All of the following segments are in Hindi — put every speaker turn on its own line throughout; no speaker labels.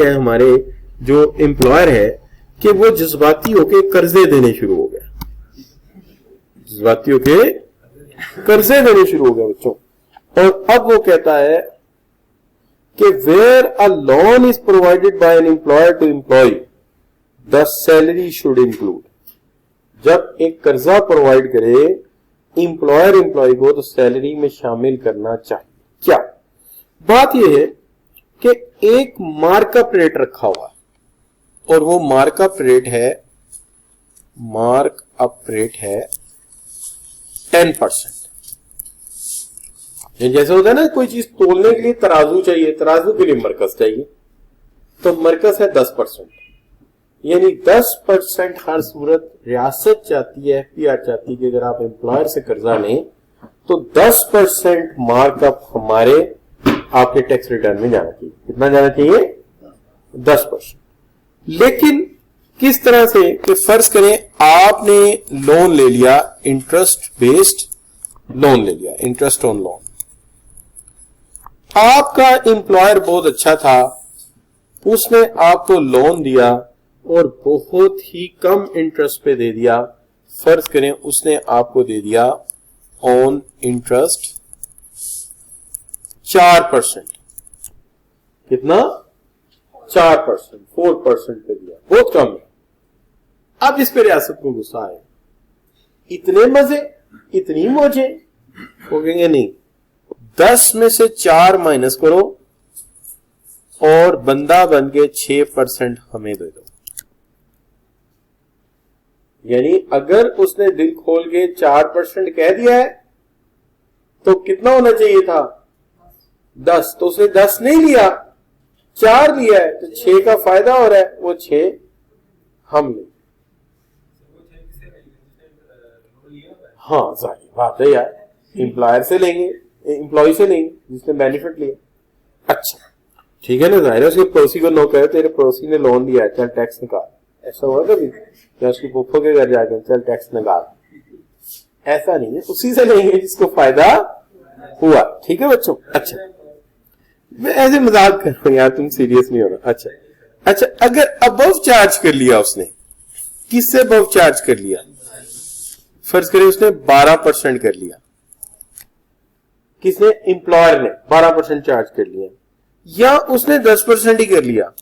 है हमारे जो एम्प्लॉयर है कि वो जज्बाती होके कर्जे देने शुरू हो गए, जज्बाती होके कर्जे देने शुरू हो गए बच्चों। और अब वो कहता है कि where a loan is provided by an employer to employ the salary should include. जब एक कर्जा प्रोवाइड करे एम्प्लॉयर एम्प्लॉय को तो सैलरी में शामिल करना चाहिए। क्या बात यह है कि एक मार्कअप रेट रखा हुआ और वो मार्कअप रेट है 10%। जैसे होता है ना कोई चीज तोलने के लिए तराजू चाहिए, तराजू के लिए मरकज चाहिए, तो मरकज है 10%, यानी 10% हर सूरत रियासत चाहती है, एफपीआर चाहती है कि अगर आप एम्प्लॉयर से कर्जा लें तो 10% मार्कअप हमारे आपके टैक्स रिटर्न में जाना चाहिए। कितना जाना चाहिए? 10%। लेकिन किस तरह से कि फर्ज करें आपने लोन ले लिया, इंटरेस्ट बेस्ड लोन ले लिया, इंटरेस्ट ऑन लोन। आपका एम्प्लॉयर बहुत अच्छा था, उसने आपको लोन दिया और बहुत ही कम इंटरेस्ट पे दे दिया। फर्ज करें उसने आपको दे दिया ऑन इंटरेस्ट 4%। कितना? 4%, 4% पे दिया, बहुत कम है। अब इस पे रियासत को गुस्सा आए, इतने मजे, इतनी मौजे, वो कहेंगे नहीं, 10 में से 4 माइनस करो और बंदा बन के 6% हमें दे दो। यानी अगर उसने दिल खोल के 4% कह दिया है तो कितना होना चाहिए था? 10। तो उसने 10 नहीं लिया, 4 लिया है, तो 6 का फायदा हो रहा है, वो 6 हम ले। हाँ जाहिर बात है यार, एम्प्लॉयर से लेंगे, एम्प्लॉय से लेंगे जिसने बेनिफिट लिया। अच्छा ठीक है ना, जाहिर है उसके पड़ोसी को नो कहे तेरे पड़ोसी ने लोन दिया है, चल टैक्स निकाल। ऐसा हुआ कभी? या उसकी फूफो के घर जाकर चल टैक्स निकाल? ऐसा नहीं है, उसी से लेंगे जिसको फायदा हुआ। ठीक है बच्चों? अच्छा मैं ऐसे मजाक कर रहा हूं यार, तुम सीरियस नहीं हो रहा। अच्छा अगर अबव चार्ज कर लिया उसने, किससे अबव चार्ज कर लिया? फर्ज करें उसने 12% कर लिया, किसने? एम्प्लॉयर ने 12% चार्ज कर लिया, या उसने 10% ही कर लिया,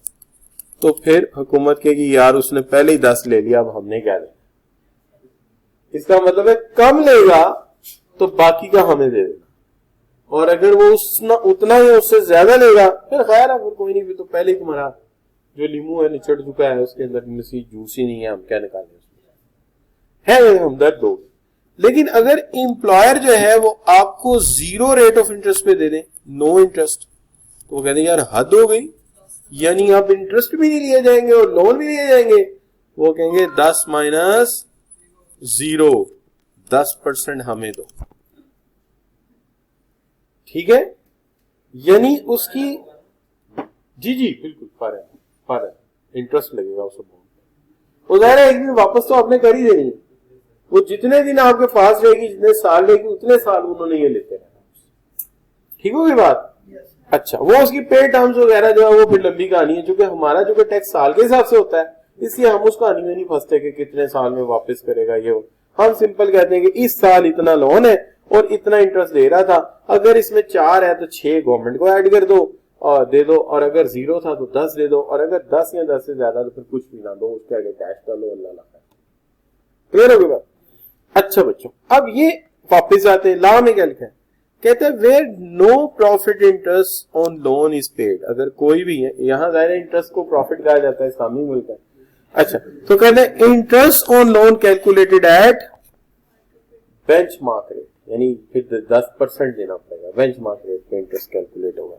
तो फिर हुकूमत कहेगी यार उसने पहले ही 10 ले लिया, अब हमने क्या देना। इसका मतलब है कम लेगा तो बाकी का हमें दे देना, और अगर वो उतना ही उससे ज्यादा लेगा फिर खैर है, फिर कोई नहीं, फिर तो पहले ही तुम्हारा जो लीमू है निचड़ चुका है, उसके अंदर जूस ही नहीं है, हम क्या निकालें है, हमदर्द लोग। लेकिन अगर एम्प्लॉयर जो है वो आपको 0 रेट ऑफ इंटरेस्ट पे दे दे, नो इंटरेस्ट, तो वो कहते हैं यार हद हो गई, यानी अब इंटरेस्ट भी नहीं लिए जाएंगे और लोन भी लिए जाएंगे। वो कहेंगे 10 माइनस 0, 10% हमें दो। ठीक है, यानी उसकी जी बिल्कुल फर्क इंटरेस्ट लगेगा उसको, वो जाहिर है एक दिन वापस तो आपने कर ही देनी है। वो जितने दिन आपके पास रहेगी, जितने साल रहेगी, उतने साल उन्होंने ये लेते रहना। ठीक होगी बात? अच्छा वो उसकी पे टर्म्स वगैरह जो है वो फिर लंबी कहानी है, क्योंकि हमारा जो टैक्स साल के हिसाब से होता है, इसलिए हम उस कहानी में नहीं फंसते कि कितने साल में वापस करेगा ये। हम सिंपल कहते हैं कि इस साल इतना लोन है और इतना इंटरेस्ट दे रहा था, अगर इसमें 4 है तो 6 गवर्नमेंट को ऐड कर दो और दे दो, और अगर 0 था तो 10 दे दो, और अगर 10 या 10 से ज्यादा तो फिर कुछ भी ना दो, उसके आगे टैक्स डालो, अल्लाह ला। क्लियर हो गया? अच्छा बच्चों अब ये वापस आते हैं, ला में क्या लिखा है? कहते हैं where no profit interest on loan is paid. अगर कोई भी है, यहां जाहिर है इंटरेस्ट को प्रॉफिट कहा जाता है, इस्लामी मुल्क है। अच्छा तो कहते हैं interest on loan calculated at benchmark rate, यानी फिर 10% देना पड़ेगा, बेंचमार्क रेट पे इंटरेस्ट कैलकुलेट होगा।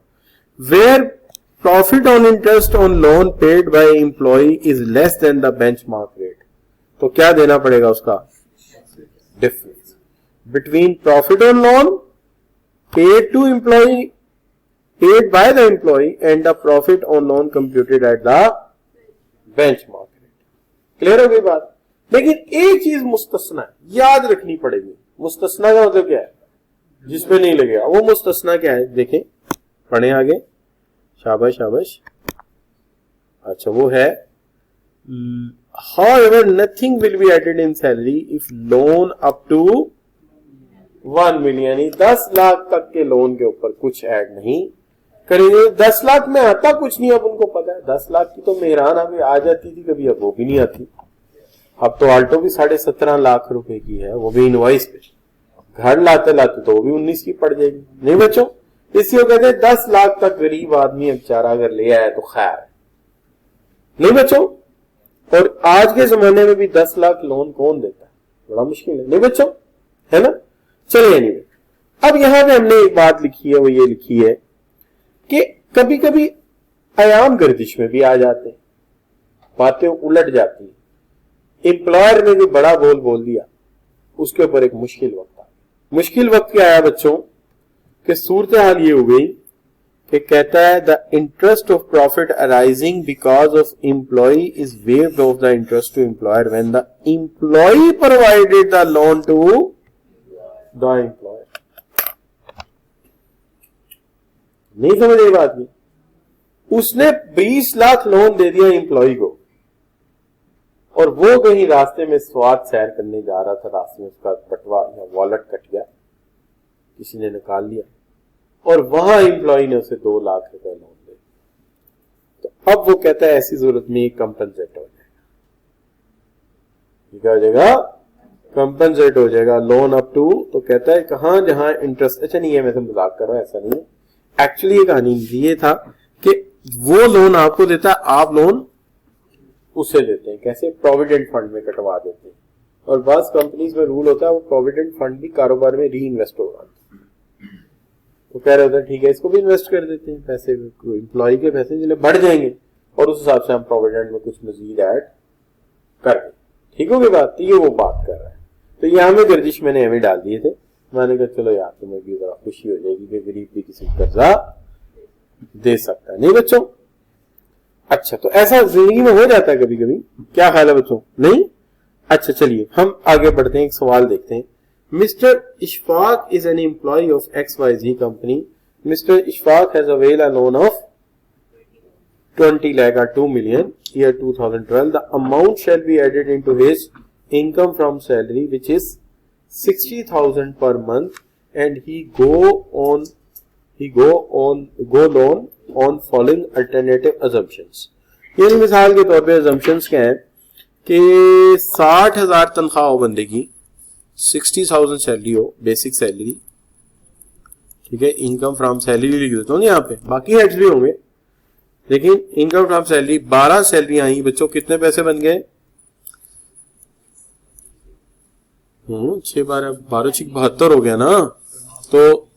Where profit on interest on loan paid by employ is less than the benchmark rate, तो क्या देना पड़ेगा उसका? Difference between profit on loan paid to employee, paid by the employee and the profit on loan computed at the benchmark rate. Clear हो गई बात? लेकिन एक चीज मुस्तस्ना है, याद रखनी पड़ेगी। मुस्तस्ना का मतलब क्या है? जिसपे नहीं लगेगा। वो मुस्तस्ना क्या है? देखें, पढ़ें आगे, शाबाश शाबाश। अच्छा वो है however nothing will be added in salary if loan up to 1 million, यानी 10 लाख तक के लोन के ऊपर कुछ ऐड नहीं करेंगे। 10 लाख में आता कुछ नहीं, अब उनको पता है 10 लाख की तो मेहरान अभी आ जाती थी कभी, अब वो भी नहीं आती। अब तो आल्टो भी 17.5 लाख रुपए की है, वो भी इनवॉइस पे। घर लाते लाते तो वो भी 19 की पड़ जाएगी। नहीं बच्चों, इसलिए कहते हैं 10 लाख तक गरीब आदमी बेचारा अगर ले आया तो खैर है। नहीं बच्चों, और आज के जमाने में भी 10 लाख लोन कौन देता है, बड़ा मुश्किल है। नहीं बच्चों, है ना। चलिए एनीवे, अब यहां पे हमने एक बात लिखी है, वो ये लिखी है कि कभी कभी आयाम गर्दिश में भी आ जाते हैं, बातें उलट जाती हैं। एम्प्लॉयर ने भी बड़ा बोल दिया, उसके ऊपर एक मुश्किल वक्त आ गया। मुश्किल वक्त क्या आया बच्चों कि सूरत हाल ये हो गई कि कहता है the interest of profit arising because of employ is waived off the interest to employer when the employ provided the loan to the employer. नहीं समझ रही बात में, उसने 20 लाख लोन दे दिया एम्प्लॉय को, और वो कहीं रास्ते में स्वाद सैर करने जा रहा था, रास्ते में उसका बटवा या वॉलेट कट गया, किसी ने निकाल लिया, और वहां एम्प्लॉय ने उसे 2 लाख रुपए लोन दे। तो अब वो कहता है ऐसी जरूरत में कंपनसेट हो जाएगा। क्या हो जाएगा? कंपनसेट हो जाएगा लोन अप टू। तो कहता है कहां जहां इंटरेस्ट, अच्छा नहीं है, मैं तो मजाक कर रहा हूं, ऐसा नहीं है। एक्चुअली ये कहानी ये था कि वो लोन आपको देता है, आप लोन उसे देते हैं। कैसे? प्रोविडेंट फंड में कटवा देते हैं। और बस कंपनीज में रूल होता है वो प्रोविडेंट फंड भी कारोबार में री इन्वेस्ट होगा। तो कह रहे होते हैं ठीक है, इसको भी इन्वेस्ट कर देते हैं, पैसे एम्प्लॉय के पैसे जिन्हें बढ़ जाएंगे, और उस हिसाब से हम प्रोविडेंट में कुछ मजीद ऐड कर दें। ठीक होगी बात? तो ये वो बात कर रहा है। तो यहाँ में गर्दिश मैंने एवं डाल दिए थे, मैंने कहा चलो यार तुम्हें भी जरा खुशी हो जाएगी कि गरीब भी किसी को कर्जा दे सकता है। नहीं बच्चों? अच्छा, तो ऐसा जिंदगी में हो जाता है कभी कभी। क्या ख्याल है बच्चों? नहीं? अच्छा चलिए हम आगे बढ़ते हैं, एक सवाल देखते हैं। Mister Ishfaq is an employ of XYZ company. Mister Ishfaq has availed a loan of 20 lakh or 2 million year 2012. The amount shall be added into his income from salary, which is 60,000 per month, and he go loan on following alternative assumptions. यानी मिसाल के तौर पे assumptions क्या है कि 60,000 तनख्वाह हो बंदे की, 60,000 सैलरी हो, बेसिक सैलरी, ठीक है। इनकम फ्रॉम सैलरी लिख देता हूँ यहाँ पे, बाकी हेड्स भी होंगे, लेकिन इनकम फ्रॉम सैलरी 12 सैलरी आई बच्चों, कितने पैसे बन गए? 6 12 12 6 72 हो गया ना, तो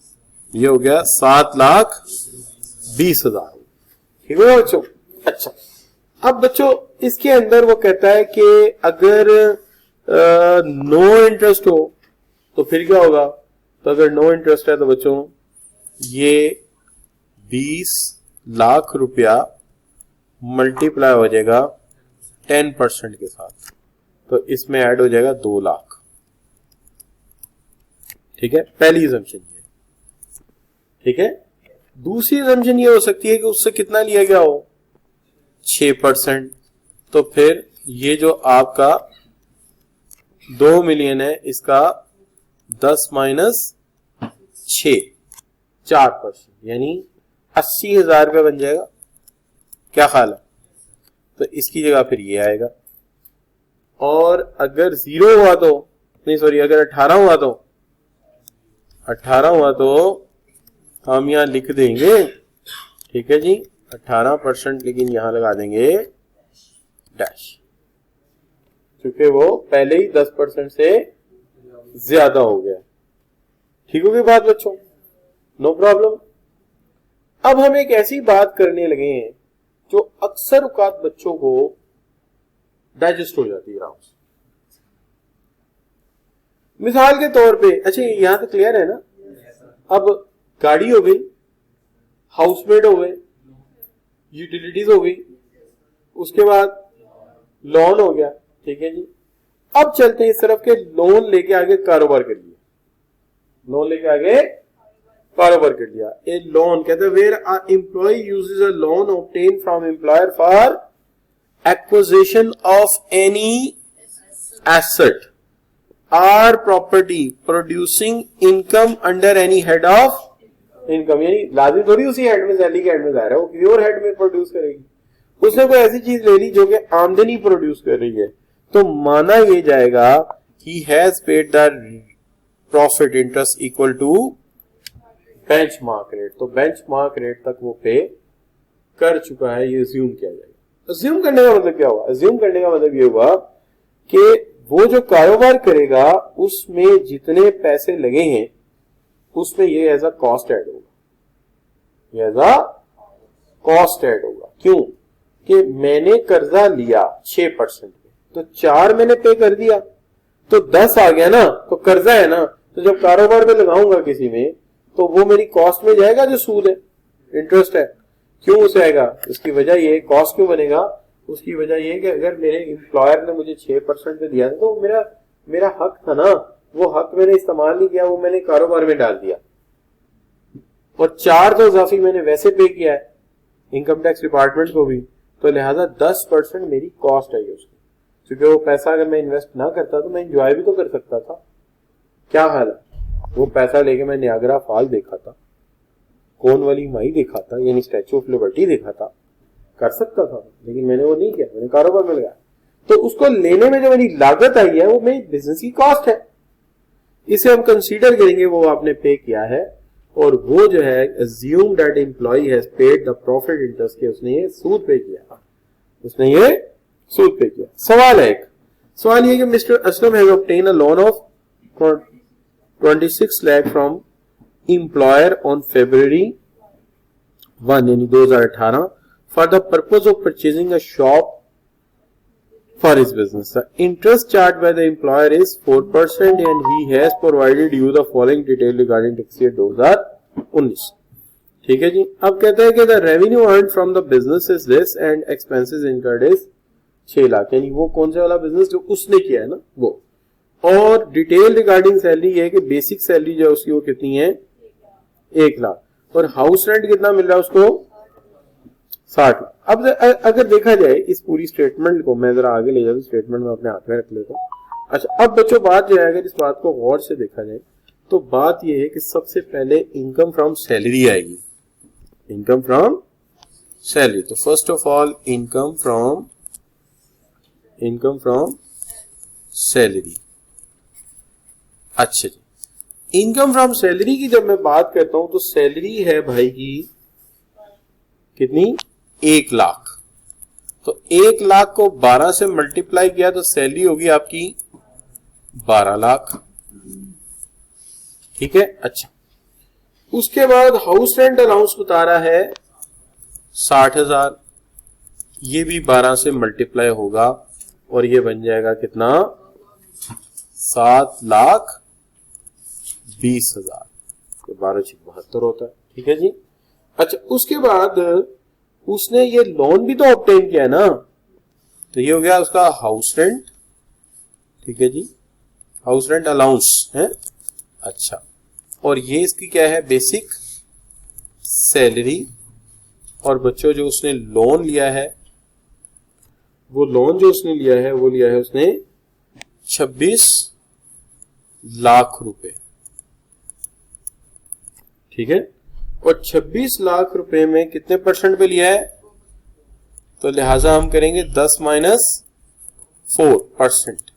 ये हो गया 7,20,000। ठीक है बच्चों? अच्छा, अब बच्चों इसके अंदर वो कहता है कि अगर नो इंटरेस्ट हो तो फिर क्या होगा? तो अगर नो इंटरेस्ट है तो बच्चों ये 20 लाख रुपया मल्टीप्लाई हो जाएगा 10% के साथ, तो इसमें ऐड हो जाएगा 2 लाख। ठीक है, पहली assumption ये। ठीक है, दूसरी assumption ये हो सकती है कि उससे कितना लिया गया हो? 6%। तो फिर ये जो आपका 2 मिलियन है, इसका 10 माइनस 6 4%, यानी 80,000 रुपये बन जाएगा। क्या ख्याल है? तो इसकी जगह फिर ये आएगा। और अगर 0 हुआ तो, नहीं सॉरी, अगर 18 हुआ तो, 18 हुआ तो हम यहां लिख देंगे, ठीक है जी, 18%, लेकिन यहां लगा देंगे डैश, क्योंकि वो पहले ही 10% से ज्यादा हो गया। ठीक होगी बात बच्चों? No problem. अब हम एक ऐसी बात करने लगे हैं जो अक्सर औकात बच्चों को डाइजेस्ट हो जाती है आराम से। मिसाल के तौर पे, अच्छा यहां तो क्लियर है ना? अब गाड़ी हो गई, हाउसमेड हो गए, यूटिलिटीज हो गई, उसके बाद लोन हो गया। ठीक है जी, अब चलते हैं इस तरफ के लोन लेके आगे कारोबार कर लिया। लोन लेके आगे कारोबार कर लिया। ए लोन कहते हैं where a employ uses a loan obtain from employer for acquisition of any asset or property producing income under any head of income, यानी लाजिम थोड़ी उसी हेड में, सैलरी के हेड में जा रहा है, वो किसी और हेड में प्रोड्यूस करेगी। उसने कोई ऐसी चीज ले ली जो कि आमदनी प्रोड्यूस कर रही है, तो माना ये जाएगा he has paid the profit interest equal to benchmark rate, तो benchmark rate तक वो पे कर चुका है, ये अज्यूम किया जाएगा। अज्यूम करने का मतलब क्या हुआ? अज्यूम करने का मतलब ये हुआ कि वो जो कारोबार करेगा उसमें जितने पैसे लगे हैं उसमें ये एज अ कॉस्ट ऐड होगा, ये एज अ कॉस्ट ऐड होगा। क्यों? कि मैंने कर्जा लिया 6% पे, तो 4 मैंने पे कर दिया, तो 10 आ गया ना, तो कर्जा है ना, तो जब कारोबार में लगाऊंगा किसी में तो वो मेरी कॉस्ट में जाएगा, जो सूद है, इंटरेस्ट है। क्यों उसे आएगा? इसकी वजह ये, कॉस्ट क्यों बनेगा? उसकी वजह ये कि अगर मेरे एम्प्लॉयर ने मुझे 6% पे दिया तो मेरा हक था ना, वो हक मैंने इस्तेमाल नहीं किया, वो मैंने कारोबार में डाल दिया, और 4 तो इजाफी मैंने वैसे पे किया है इनकम टैक्स डिपार्टमेंट को भी, तो लिहाजा 10% मेरी कॉस्ट आई उसकी। क्योंकि वो पैसा अगर मैं इन्वेस्ट ना करता तो मैं एंजॉय भी तो कर सकता था। क्या हाल है? वो पैसा लेके मैं नियाग्रा फॉल देखा था, कोर्नवाली माई देखा था, यानी स्टैच्यू ऑफ लिबर्टी देखा था, कर सकता था, लेकिन मैंने वो नहीं किया, मैंने कारोबार में लगाया। तो उसको लेने में जो मेरी लागत आई है वो मेरी बिजनेस की कॉस्ट है, इसे हम कंसीडर करेंगे वो आपने पे किया है, और वो जो है assume that employee has paid the profit interest के उसने ये सूद पे किया, उसने ये सूद पे किया। सवाल है एक, सवाल ये कि mister Aslam has obtained a loan of 26 lakh from employer on February 1 यानी 2018 for the purpose of purchasing a shop for his business. The interest charged by the employer is 4% and he has provided you the following detail regarding tax year 2019. ठीक है जी। अब कहता है कि the revenue earned from the business is this and expenses incurred is 6 lakh, यानी वो कौन सा वाला बिजनेस जो उसने किया है ना वो। और डिटेल रिगार्डिंग सैलरी ये है कि बेसिक सैलरी जो है उसकी वो कितनी है 1 लाख, और हाउस रेंट कितना मिल रहा है उसको 60 लाख। अब अगर देखा जाए इस पूरी स्टेटमेंट को, मैं जरा आगे ले जाऊँ, स्टेटमेंट में अपने हाथ में रख लेता हूँ। अच्छा, अब बच्चों बात जो है अगर इस बात को गौर से देखा जाए तो बात यह है कि सबसे पहले इनकम फ्रॉम सैलरी आएगी, इनकम फ्रॉम सैलरी। तो first of all income from salary. अच्छा जी, इनकम फ्रॉम सैलरी की जब मैं बात करता हूं तो सैलरी है भाई की कितनी 1 लाख, तो 1 लाख को 12 से मल्टीप्लाई किया तो सैलरी होगी आपकी 12 लाख। ठीक है। अच्छा, उसके बाद हाउस रेंट अलाउंस बता रहा है 60,000, ये भी 12 से मल्टीप्लाई होगा और ये बन जाएगा कितना 7,20,000, तो 12/72 होता है। ठीक है जी। अच्छा, उसके बाद उसने ये लोन भी तो ऑब्टेन किया है ना, तो ये हो गया उसका हाउस रेंट। ठीक है जी, हाउस रेंट अलाउंस है। अच्छा, और ये इसकी क्या है बेसिक सैलरी। और बच्चों जो उसने लोन लिया है, वो लोन जो उसने लिया है वो लिया है उसने 26 लाख रुपए। ठीक है, और 26 लाख रुपए में कितने परसेंट पे लिया है, तो लिहाजा हम करेंगे 10 - 4%।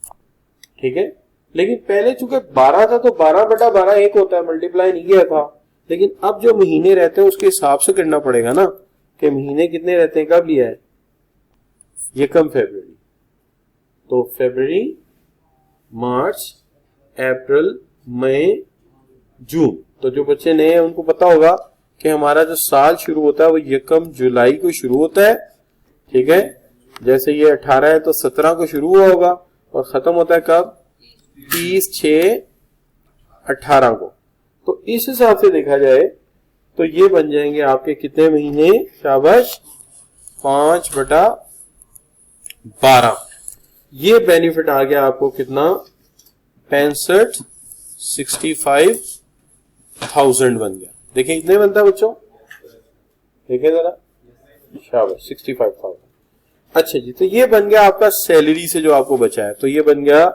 ठीक है, लेकिन पहले चूंकि 12 था तो 12/12 1 होता है, मल्टीप्लाई नहीं किया था। लेकिन अब जो महीने रहते हैं उसके हिसाब से करना पड़ेगा ना कि महीने कितने रहते हैं, कब लिया है, यकम फरवरी, तो फरवरी, मार्च, अप्रैल, मई, जून। तो जो बच्चे नए हैं उनको पता होगा कि हमारा जो साल शुरू होता है वो यकम जुलाई को शुरू होता है। ठीक है, जैसे ये 18 है तो 17 को शुरू हुआ होगा और खत्म होता है कब, 30/6/18 को। तो इस हिसाब से देखा जाए तो ये बन जाएंगे आपके कितने महीने, शाबाश, 5/12। ये बेनिफिट आ गया आपको कितना, 65,000 बन गया। देखिए इतने बनता है बच्चों, देखिए जरा, शाबाश, 65,000। अच्छा जी, तो ये बन गया आपका सैलरी से जो आपको बचा है, तो ये बन गया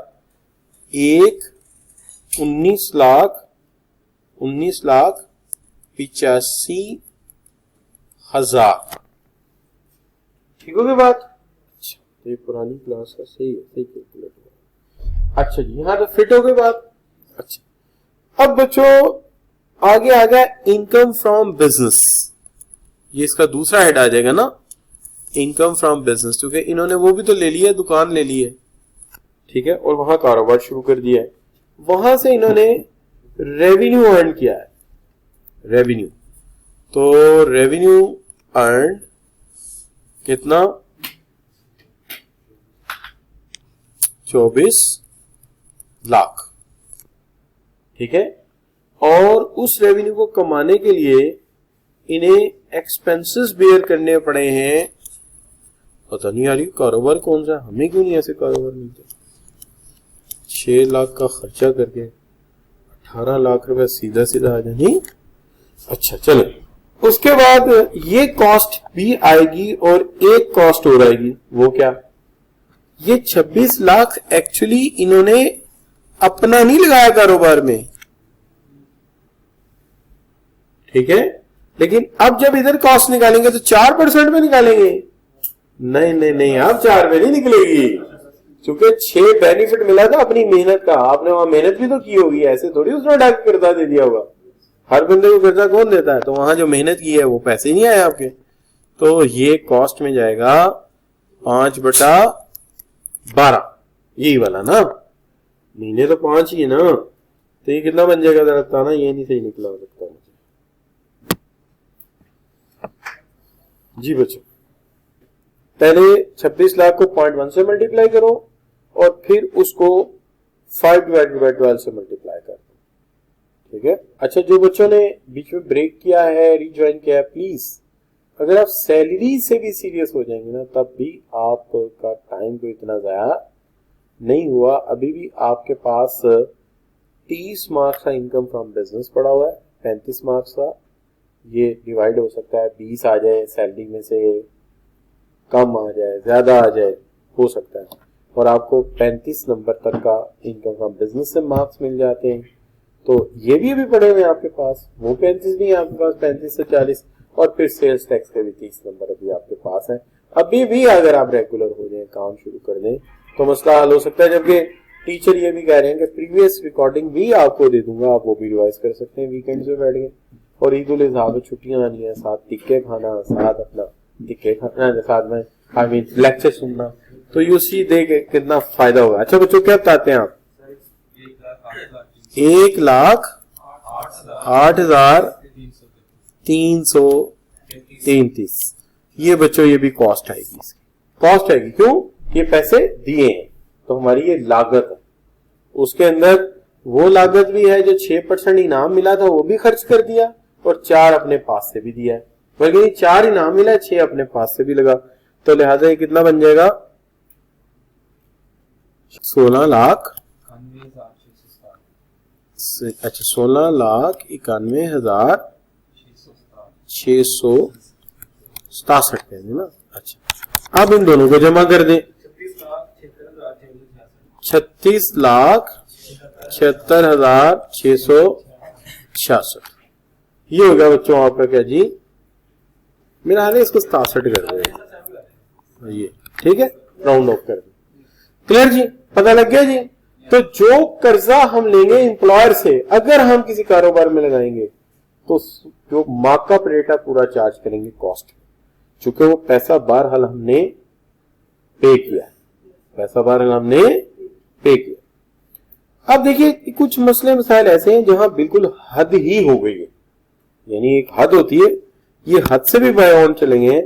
19,85,000। ठीक हो गई बात? अच्छा, तो ये पुरानी क्लास का सही है, सही कैलकुलेट हुआ। अच्छा जी, यहां तो फिट हो गई बात। अच्छा, अब बच्चों आगे आ गया इनकम फ्रॉम बिजनेस। ये इसका दूसरा हेड आ जाएगा ना, इनकम फ्रॉम बिजनेस, क्योंकि इन्होंने वो भी तो ले लिया है, दुकान ले ली है, ठीक है, और वहां कारोबार शुरू कर दिया है, वहां से इन्होंने रेवेन्यू अर्न किया है, रेवेन्यू। तो रेवेन्यू अर्न कितना, 24 लाख, ठीक है। और उस रेवेन्यू को कमाने के लिए इन्हें एक्सपेंसेस बेयर करने पड़े हैं। पता नहीं यार ये कारोबार कौन सा, हमें क्यों नहीं ऐसे कारोबार मिलते। 6 लाख का खर्चा करके 18 लाख रुपए सीधा सीधा आ जाए, नहीं। अच्छा चलो, उसके बाद ये कॉस्ट भी आएगी और एक कॉस्ट और आएगी, वो क्या, ये 26 लाख एक्चुअली इन्होंने अपना नहीं लगाया कारोबार में, ठीक है, लेकिन अब जब इधर कॉस्ट निकालेंगे तो 4% में निकालेंगे। नहीं नहीं नहीं, अब 4 में नहीं निकलेगी, क्योंकि 6 बेनिफिट मिला था अपनी मेहनत का, आपने वहां मेहनत भी तो की होगी, ऐसे थोड़ी उसने डाक कर्जा दे दिया होगा। हर बंदे को कर्जा कौन देता है, तो वहां जो मेहनत की है वो पैसे नहीं आए आपके, तो ये कॉस्ट में जाएगा 5/12, यही वाला ना, महीने तो 5 ही है ना, तो ये कितना बन जाएगा जरा बताना, ये नहीं सही निकला हो सकता मुझे जी बच्चों। पहले 26 लाख को 0.1 से मल्टीप्लाई करो और फिर उसको 5/12 से मल्टीप्लाई कर दो, ठीक है। अच्छा, जो बच्चों ने बीच में ब्रेक किया है, रिज्वाइन किया है, प्लीज अगर आप सैलरी से भी सीरियस हो जाएंगे ना, तब भी आपका टाइम को इतना जाया नहीं हुआ। अभी भी आपके पास 30 मार्क्स का इनकम फ्रॉम बिजनेस पड़ा हुआ है, 35 मार्क्स का, ये डिवाइड हो सकता है, 20 आ जाए सैलरी में से, कम आ जाए, ज्यादा आ जाए, हो सकता है, और आपको 35 नंबर तक का इनकम फ्रॉम बिजनेस से मार्क्स मिल जाते हैं। तो ये भी अभी पड़े हुए आपके पास, वो 35 भी है आपके पास, 35 से 40, और फिर सेल्स टैक्स के भी 30 नंबर अभी आपके पास है। अभी भी अगर आप रेगुलर हो जाए, काम शुरू कर दें, तो मसला हल हो सकता है। जबकि टीचर ये भी कह रहे हैं कि प्रीवियस रिकॉर्डिंग भी आपको दे दूंगा, आप वो भी रिवाइज कर सकते हैं वीकेंड में बैठ गए, और ईद उल अजहा में छुट्टियां आनी है, साथ टिक्के खाना, साथ अपना टिक्के खाना, साथ में आई मीन लेक्चर सुनना, तो यू सी दे कितना फायदा होगा। अच्छा बच्चों, क्या बताते हैं आप, 1,08,333, ये बच्चों ये भी कॉस्ट आएगी, कॉस्ट आएगी, क्यों, ये पैसे दिए हैं तो हमारी ये लागत है, उसके अंदर वो लागत भी है जो 6% इनाम मिला था वो भी खर्च कर दिया, और 4 अपने पास से भी दिया है, बल्कि 4 इनाम मिला है, 6 अपने पास से भी लगा, तो लिहाजा ये कितना बन जाएगा, 16 लाख, अच्छा 16,91,667 है ना। अच्छा, अब इन दोनों को जमा कर दें, 36,76,666, ये हो गया बच्चों आपका क्या जी, मेरा हाल है इसको 67 कर रहे हैं, ये ठीक है, राउंड ऑफ कर दें। क्लियर जी, पता लग गया जी। तो जो कर्जा हम लेंगे एम्प्लॉयर से, अगर हम किसी कारोबार में लगाएंगे, तो जो मार्कअप रेट है पूरा चार्ज करेंगे कॉस्ट, चूंकि वो पैसा बहरहाल हमने पे किया, पैसा बहरहाल हमने पे किया। अब देखिए कुछ मसले मसाइल ऐसे हैं जहां बिल्कुल हद ही हो गई है, यानी एक हद होती है, ये हद से भी बयान चलेंगे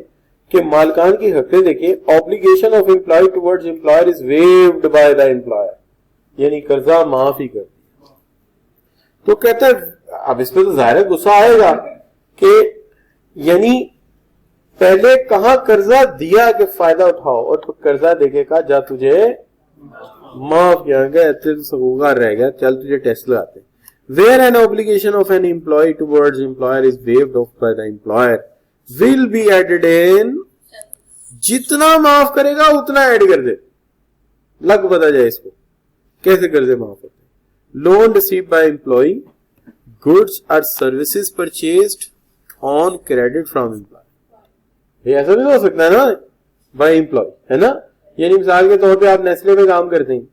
कि मालकान की हक़ें देखिए, obligation of employ towards employer is waived by the employer, यानी कर्जा माफ ही कर दिया। तो कहता है, अब इसमें तो जाहिर है गुस्सा आएगा कि यानी पहले कहां कर्जा दिया कि फायदा उठाओ, और तो कर्जा देके कहा जा तुझे माफ किया गया, तेरे सगोगार रह गया, चल तुझे टेस्ट लगाते। Where an obligation of an employee towards employer is waived off by the employer will be added in जितना माफ करेगा उतना ऐड कर दे, लग बता जाए इसको कैसे कर दे माफ करते। Loan receive by employ, goods और services purchased on credit from employ. ये ऐसा भी हो सकता है ना बाय एम्प्लॉय, है ना। यानी मिसाल के तौर पे आप नेस्ले में काम करते हैं,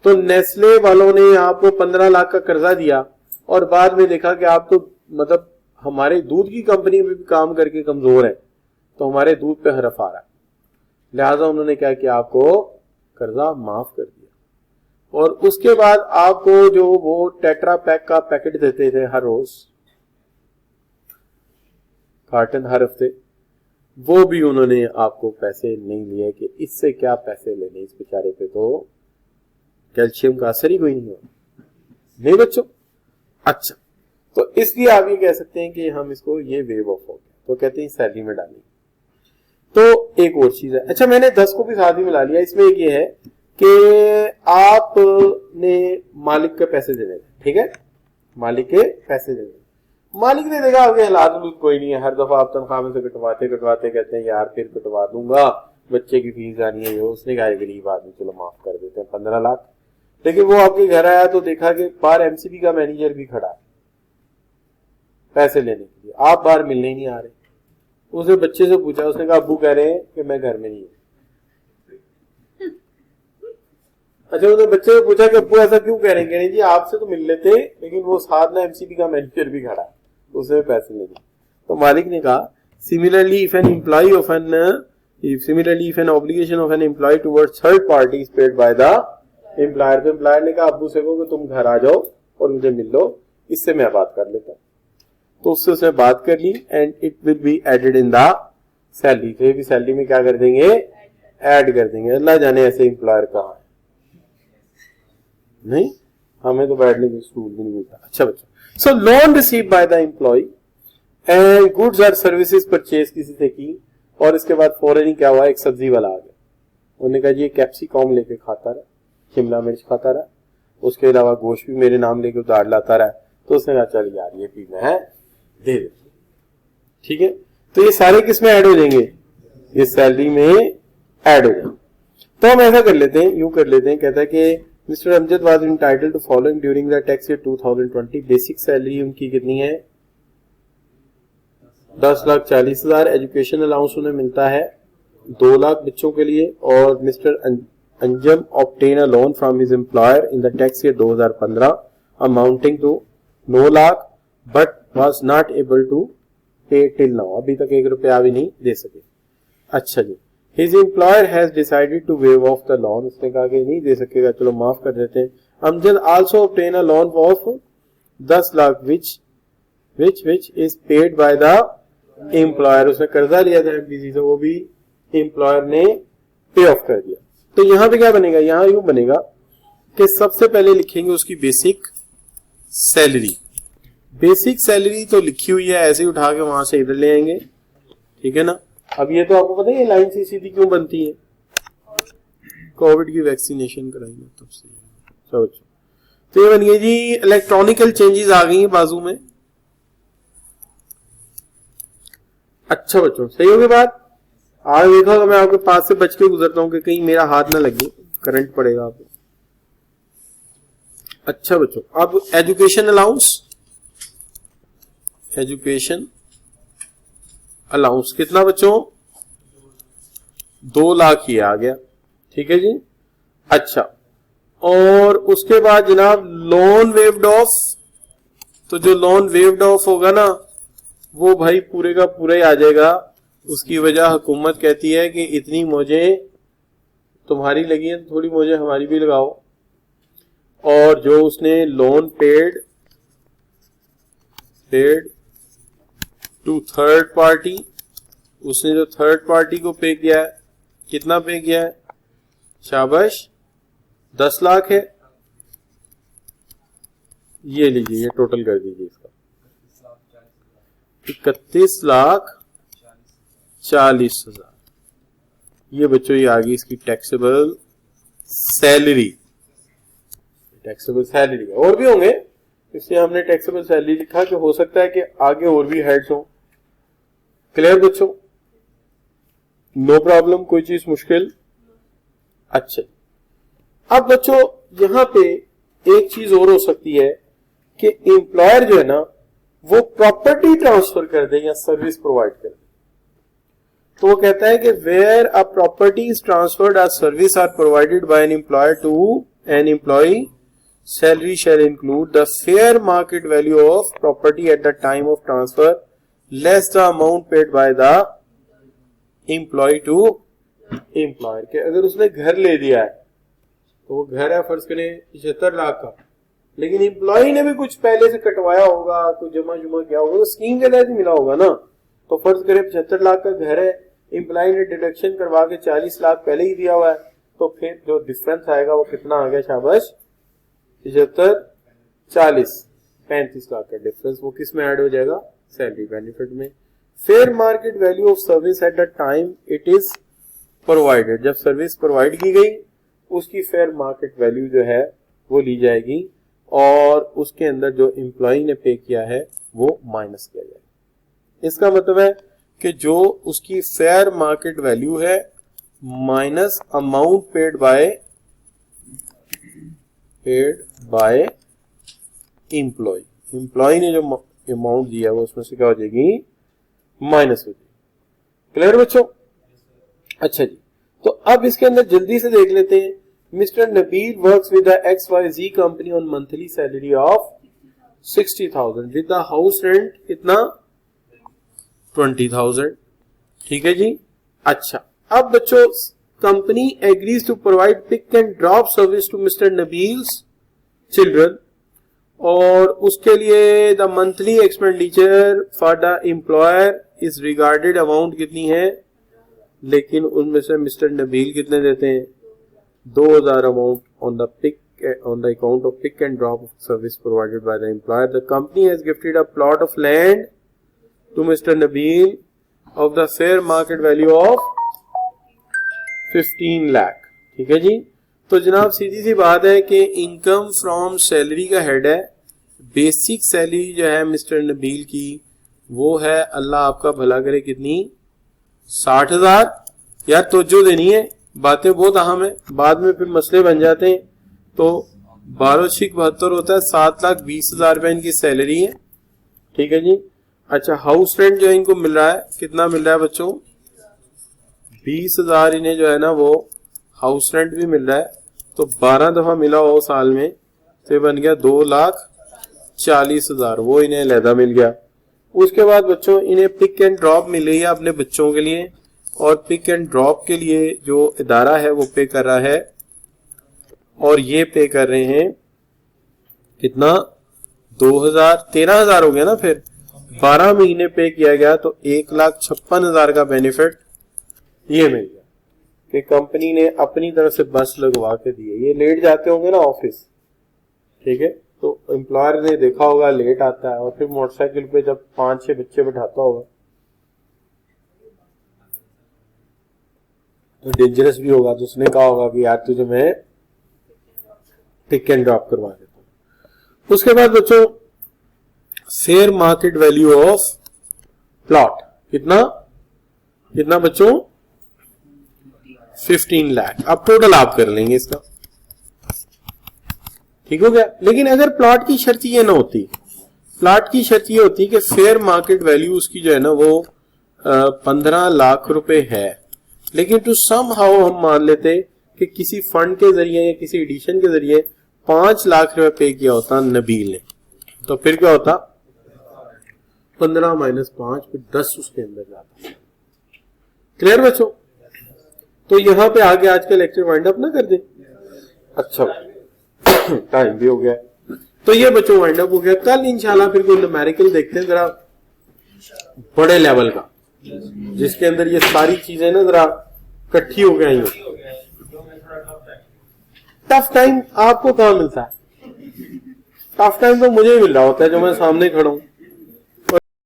तो नेस्ले वालों ने आपको 15 लाख का कर्जा दिया और बाद में देखा कि आप तो मतलब हमारे दूध की कंपनी में भी काम करके कमजोर है, तो हमारे दूध पे हरफ आ रहा है, लिहाजा उन्होंने क्या किया, आपको कर्जा माफ कर दिया। और उसके बाद आपको जो वो टेट्रा पैक का पैकेट देते थे हर रोज, कार्टन हर हफ्ते, वो भी उन्होंने आपको पैसे नहीं लिए कि इससे क्या पैसे लेने, इस बेचारे पे तो कैल्शियम का असर ही कोई नहीं हुआ, नहीं बच्चों। अच्छा, तो इसलिए आप ये कह सकते हैं कि हम इसको ये वेव ऑफ हो गया, तो कहते हैं सैलरी में डालेंगे। तो एक और चीज है, अच्छा मैंने 10 को भी साथ ही मिला लिया। इसमें एक ये है कि आपने मालिक के पैसे देने, ठीक है, मालिक के पैसे देने, मालिक ने देखा आपके हालात कोई नहीं है, हर दफा आप तनख्वाह में से कटवाते कटवाते कहते हैं यार फिर कटवा दूंगा, बच्चे की फीस जानी है, उसने कहा गरीब आदमी चलो माफ कर देते हैं 15 लाख। लेकिन वो आपके घर आया तो देखा कि बाहर एमसीबी का मैनेजर भी खड़ा है पैसे लेने के लिए, आप बाहर मिलने ही नहीं आ रहे। उसने बच्चे से पूछा, उसने कहा अब्बू कह रहे हैं कि मैं घर में नहीं हूं। अच्छा, उसने बच्चे से पूछा कि अब्बू ऐसा क्यों कह रहे हैं, कह रहे जी आपसे तो मिल लेते लेकिन वो साथ में एमसीबी का मैनेजर भी खड़ा है, उसे पैसे लेने। तो मालिक ने कहा similarly if an employ of an obligation of an employ towards third party is paid by the employer. तो एम्प्लॉयर ने कहा अब्बू से को कि तुम घर आ जाओ और मुझे मिल लो, इससे मैं बात कर लेता हूं। तो उससे बात कर ली and it will be added in the salary. तो ये भी सैलरी में क्या कर देंगे, ऐड कर देंगे। अल्लाह जाने ऐसे एम्प्लॉयर कहाँ है, नहीं हमें तो बैठने की स्टूल भी नहीं मिलता। अच्छा बच्चा, so loan receive by the employ and goods और सर्विसेज परचेज किसी से की, और इसके बाद फौरन ही क्या हुआ, एक सब्जी वाला आ गया, उन्होंने कहा जी कैप्सिकम लेके खाता रहा, शिमला मिर्च खाता रहा, उसके अलावा गोश्त भी मेरे नाम लेके उधार लाता रहा। तो उसने कहा चल यार ये भी मैं दे दे, ठीक है। तो ये सारे किस में ऐड हो जाएंगे, ये सैलरी में ऐड हो जाएंगे। तो हम ऐसा कर लेते हैं, यूं कर लेते हैं, कहता है कि mister Amjad was entitled to following during the tax year 2020। Basic salary उनकी कितनी है, 10,40,000। एजुकेशन अलाउंस उन्हें मिलता है 2 लाख बच्चों के लिए। और mister Anjum obtain a loan from his employer in the tax year 2015 amounting to 9 lakh but was not able to pay till now। अभी तक 1 रुपया भी नहीं दे सके। अच्छा जी, his employer has decided to waive off the loan। उसने कहा कि नहीं दे सकेगा, चलो माफ कर देते हैं। Amjad also obtain a loan of 10 lakh which is paid by the employer। उसने कर्जा लिया था एमपीसी से, वो भी एम्प्लॉयर ने पे ऑफ कर दिया। तो यहां पे क्या बनेगा, यहां यूं बनेगा कि सबसे पहले लिखेंगे उसकी बेसिक सैलरी। बेसिक सैलरी तो लिखी हुई है, ऐसे ही उठा के वहां से इधर ले आएंगे, ठीक है ना। अब ये तो आपको पता है ये लाइन सी सीधी क्यों बनती है, कोविड की वैक्सीनेशन कराई ना तब से। तो ये बन गई जी, इलेक्ट्रॉनिकल चेंजेस आ गई हैं बाजू में। अच्छा बच्चों, सही हो गई बात। आज देखो मैं आपके पास से बच के गुजरता हूं कि कहीं मेरा हाथ ना लगे, करंट पड़ेगा आपको। अच्छा बच्चों, अब एजुकेशन अलाउंस, एजुकेशन अलाउंस कितना बच्चों, 2 लाख ही आ गया, ठीक है जी। अच्छा, और उसके बाद जनाब लोन वेव्ड ऑफ, तो जो लोन वेव्ड ऑफ होगा ना वो भाई पूरे का पूरा ही आ जाएगा। उसकी वजह हुकूमत कहती है कि इतनी मौजें तुम्हारी लगी है, थोड़ी मौजें हमारी भी लगाओ। और जो उसने loan paid to third party, उसने जो थर्ड पार्टी को पे किया है, कितना पे किया है, शाबाश 10 लाख है। ये लीजिए, ये टोटल कर दीजिए इसका 31,40,000। ये बच्चों ये आ गई इसकी टैक्सेबल सैलरी। टैक्सेबल सैलरी और भी होंगे, इसलिए हमने टैक्सेबल सैलरी लिखा कि हो सकता है कि आगे और भी हेड्स हो। क्लियर बच्चों, नो प्रॉब्लम, कोई चीज मुश्किल? अच्छा, अब बच्चों यहां पे एक चीज और हो सकती है कि एम्प्लॉयर जो है ना वो प्रॉपर्टी ट्रांसफर कर दे या सर्विस प्रोवाइड कर दे। तो वो कहता है कि where a property is transferred as service are provided by an employer to an employee, salary shall include the fair market value of property at the time of transfer less the amount paid by the employee to employer। के अगर उसने घर ले दिया है तो वो घर है फर्ज करें 75 लाख का, लेकिन एम्प्लॉय ने भी कुछ पहले से कटवाया होगा, कुछ जमा किया होगा, तो स्कीम के तहत मिला होगा ना। तो फर्ज करें 75 लाख का घर है, एम्प्लॉय ने डिडक्शन करवा के 40 लाख पहले ही दिया हुआ है, तो फिर जो डिफरेंस आएगा वो कितना आ गया? शाबाश, 75 40 35 लाख का डिफरेंस वो किस में ऐड हो जाएगा? सैलरी बेनिफिट में। Fair market value of service at the time it is provided, जब सर्विस प्रोवाइड की गई उसकी फेयर मार्केट वैल्यू जो है वो ली जाएगी और उसके अंदर जो एम्प्लॉय ने पे किया है वो माइनस किया जाएगा। इसका मतलब है कि जो उसकी फेयर मार्केट वैल्यू है minus amount paid by employ, employ ने जो अमाउंट दिया है वो उसमें से क्या हो जाएगी? माइनस हो जाएगी। क्लियर बच्चों? अच्छा जी, तो अब इसके अंदर जल्दी से देख लेते हैं। Mister Nabeel works with the XYZ company on monthly salary of 60,000 with the house rent कितना? 20,000। ठीक है जी। अच्छा, अब बच्चों company agrees to provide pick and drop service to mister Nabeel's children, और उसके लिए the monthly expenditure for the employer is regarded amount कितनी है? लेकिन उनमें से मिस्टर नबील कितने देते हैं? 2,000 amount on the account of pick and drop service provided by the employer. The company has gifted a plot of land to mister Nabeel of the fair market value of 15 lakh. ठीक है जी। तो जनाब सीधी सी बात है कि इनकम फ्रॉम सैलरी का हेड है, बेसिक सैलरी जो है मिस्टर नबील की वो है, अल्लाह आपका भला करे, कितनी? 60,000। यार तवज्जो देनी है, बातें बहुत अहम है, बाद में फिर मसले बन जाते हैं। तो 12×6 = 72 होता है, 7,20,000 रुपए इनकी सैलरी है। ठीक है जी। अच्छा, हाउस रेंट जो है इनको मिल रहा है, कितना मिल रहा है बच्चों? 20,000 इन्हें जो है ना वो हाउस रेंट भी मिल रहा है। तो 12 दफा मिला हो साल में तो बन गया 2,40,000, वो इन्हें अलहदा मिल गया। उसके बाद बच्चों इन्हें पिक एंड ड्रॉप मिल रही है अपने बच्चों के लिए, और पिक एंड ड्रॉप के लिए जो इदारा है वो पे कर रहा है, और ये पे कर रहे हैं कितना? 2,000, 13,000 हो गया ना। फिर 12 महीने पे किया गया तो 1,56,000 का बेनिफिट ये मिल गया कि कंपनी ने अपनी तरफ से बस लगवा के दी है। ये लेट जाते होंगे ना ऑफिस, ठीक है, तो एम्प्लॉयर ने देखा होगा लेट आता है और फिर मोटरसाइकिल पे जब 5-6 बच्चे बैठाता होगा तो डेंजरस भी होगा, तो उसने कहा होगा कि यार तुझे मैं पिक एंड ड्रॉप करवा देता हूं। उसके बाद बच्चों fair market value of plot कितना बच्चों? 15 लाख। अब टोटल आप कर लेंगे इसका, ठीक हो गया। लेकिन अगर प्लॉट की शर्त ये ना होती, प्लॉट की शर्त ये होती कि फेयर मार्केट वैल्यू उसकी जो है ना वो 15 लाख रुपए है, लेकिन टू सम हाउ हम मान लेते कि किसी फंड के जरिए या किसी एडिशन के जरिए 5 लाख रुपए पे किया होता नबील ने, तो फिर क्या होता? 15 - 5 फिर 10 उसके अंदर जाता। क्लियर बच्चों? तो यहां पे आगे आज का लेक्चर वाइंड अप ना कर दे। अच्छा टाइम भी हो गया, तो ये बच्चों वाइंड अप हो गया। कल इंशाल्लाह फिर कोई न्यूमेरिकल देखते हैं जरा बड़े लेवल का, जिसके अंदर ये सारी चीजें ना जरा इकट्ठी हो गई। टफ टाइम आपको कहां मिलता है? टफ टाइम तो मुझे ही मिल रहा होता है जो मैं सामने खड़ा हूं।